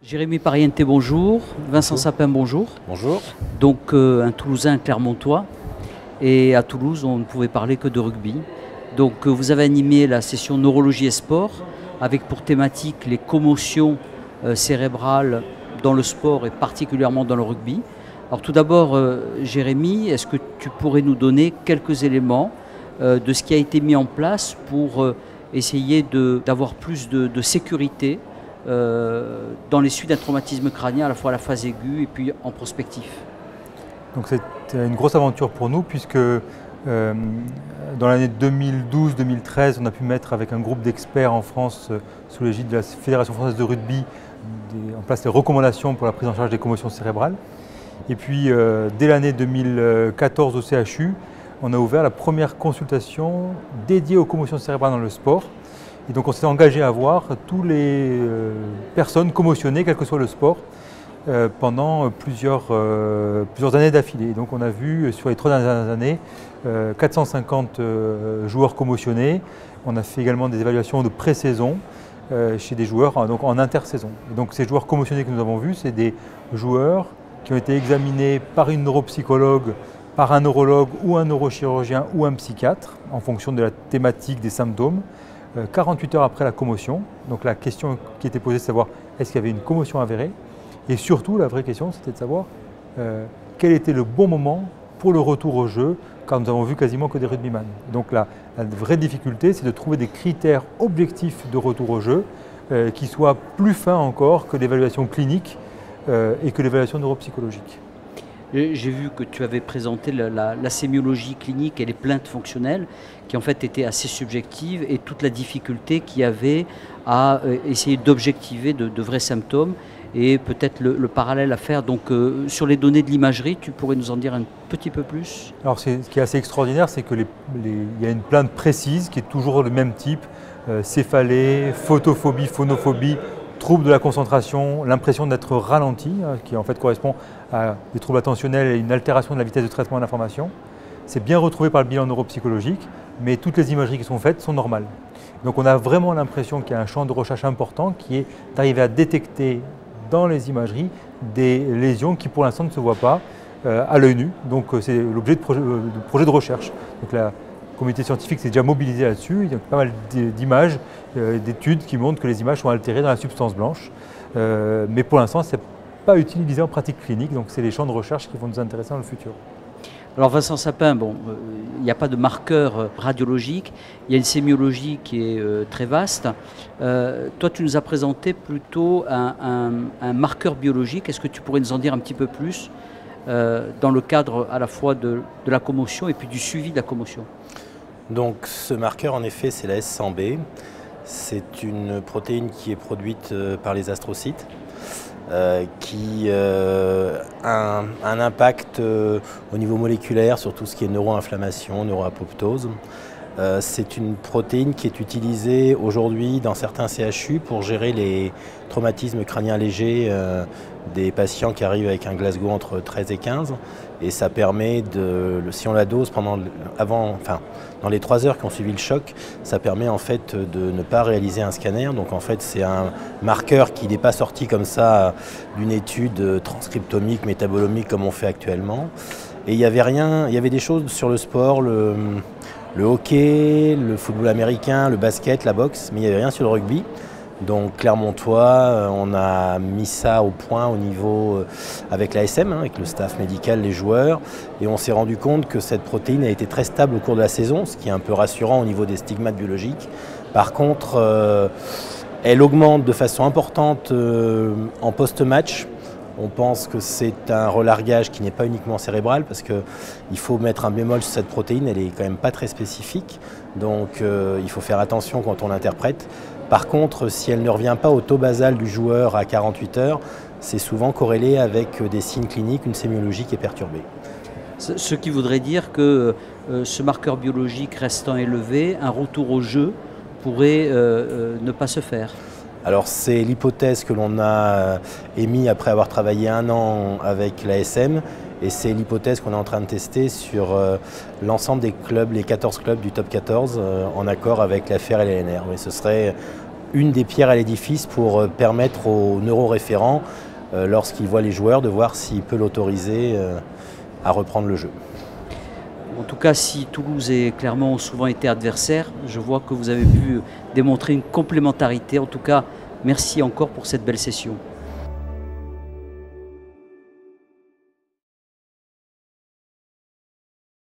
Jérémy Pariente, bonjour. Vincent Bonjour. Sapin, bonjour. Bonjour. Donc un Toulousain, un Clermontois. Et à Toulouse, on ne pouvait parler que de rugby. Donc vous avez animé la session neurologie et sport avec pour thématique les commotions cérébrales dans le sport et particulièrement dans le rugby. Alors tout d'abord, Jérémy, est-ce que tu pourrais nous donner quelques éléments de ce qui a été mis en place pour essayer d'avoir plus de sécurité dans les suites d'un traumatisme crânien, à la fois à la phase aiguë et puis en prospectif? Donc c'était une grosse aventure pour nous puisque dans l'année 2012-2013, on a pu mettre avec un groupe d'experts en France sous l'égide de la Fédération française de rugby en place les recommandations pour la prise en charge des commotions cérébrales. Et puis dès l'année 2014 au CHU, on a ouvert la première consultation dédiée aux commotions cérébrales dans le sport. Et donc on s'est engagé à voir toutes les personnes commotionnées, quel que soit le sport, pendant plusieurs années d'affilée. Donc on a vu sur les 3 dernières années 450 joueurs commotionnés. On a fait également des évaluations de pré-saison chez des joueurs donc en intersaison. Et donc ces joueurs commotionnés que nous avons vus, c'est des joueurs qui ont été examinés par une neuropsychologue, par un neurologue ou un neurochirurgien ou un psychiatre en fonction de la thématique des symptômes. 48 heures après la commotion. Donc la question qui était posée, c'est de savoir est-ce qu'il y avait une commotion avérée. Et surtout, la vraie question, c'était de savoir quel était le bon moment pour le retour au jeu, car nous avons vu quasiment que des rugbyman. Donc la vraie difficulté, c'est de trouver des critères objectifs de retour au jeu qui soient plus fins encore que l'évaluation clinique et que l'évaluation neuropsychologique. J'ai vu que tu avais présenté la sémiologie clinique et les plaintes fonctionnelles qui en fait étaient assez subjectives et toute la difficulté qu'il y avait à essayer d'objectiver de vrais symptômes et peut-être le parallèle à faire. Donc sur les données de l'imagerie, tu pourrais nous en dire un petit peu plus? Alors ce qui est assez extraordinaire, c'est qu'il y a une plainte précise qui est toujours le même type, céphalée, photophobie, phonophobie, troubles de la concentration, l'impression d'être ralenti, qui en fait correspond à des troubles attentionnels et une altération de la vitesse de traitement de l'information. C'est bien retrouvé par le bilan neuropsychologique, mais toutes les imageries qui sont faites sont normales. Donc on a vraiment l'impression qu'il y a un champ de recherche important qui est d'arriver à détecter dans les imageries des lésions qui pour l'instant ne se voient pas à l'œil nu. Donc c'est l'objet de projet de recherche. Donc la communauté scientifique s'est déjà mobilisée là-dessus. Il y a pas mal d'images, d'études qui montrent que les images sont altérées dans la substance blanche. Mais pour l'instant, ce n'est pas utilisé en pratique clinique. Donc c'est les champs de recherche qui vont nous intéresser dans le futur. Alors Vincent Sapin, bon, il n'y a pas de marqueur radiologique, il y a une sémiologie qui est très vaste. Toi, tu nous as présenté plutôt un marqueur biologique. Est-ce que tu pourrais nous en dire un petit peu plus dans le cadre à la fois de la commotion et puis du suivi de la commotion? Donc ce marqueur, en effet, c'est la S100B. C'est une protéine qui est produite par les astrocytes. Qui a un impact au niveau moléculaire sur tout ce qui est neuroinflammation, neuroapoptose. C'est une protéine qui est utilisée aujourd'hui dans certains CHU pour gérer les traumatismes crâniens légers des patients qui arrivent avec un Glasgow entre 13 et 15. Et ça permet, si on la dose dans les 3 heures qui ont suivi le choc, ça permet en fait de ne pas réaliser un scanner. Donc en fait c'est un marqueur qui n'est pas sorti comme ça d'une étude transcriptomique, métabolomique comme on fait actuellement. Et il y avait des choses sur le sport, le hockey, le football américain, le basket, la boxe, mais il n'y avait rien sur le rugby. Donc Clermontois, on a mis ça au point au niveau avec l'ASM, avec le staff médical, les joueurs, et on s'est rendu compte que cette protéine a été très stable au cours de la saison, ce qui est un peu rassurant au niveau des stigmates biologiques. Par contre, elle augmente de façon importante en post-match. On pense que c'est un relargage qui n'est pas uniquement cérébral parce qu'il faut mettre un bémol sur cette protéine, elle est quand même pas très spécifique, donc il faut faire attention quand on l'interprète. Par contre, si elle ne revient pas au taux basal du joueur à 48 heures, c'est souvent corrélé avec des signes cliniques, une sémiologie qui est perturbée. Ce qui voudrait dire que ce marqueur biologique restant élevé, un retour au jeu pourrait ne pas se faire. Alors c'est l'hypothèse que l'on a émise après avoir travaillé 1 an avec l'ASM et c'est l'hypothèse qu'on est en train de tester sur l'ensemble des clubs, les 14 clubs du top 14 en accord avec la FER et l'ANR. Mais ce serait une des pierres à l'édifice pour permettre aux neuroréférents, lorsqu'il voit les joueurs, de voir s'il peut l'autoriser à reprendre le jeu. En tout cas, si Toulouse et Clermont ont souvent été adversaires, je vois que vous avez pu démontrer une complémentarité. En tout cas, merci encore pour cette belle session.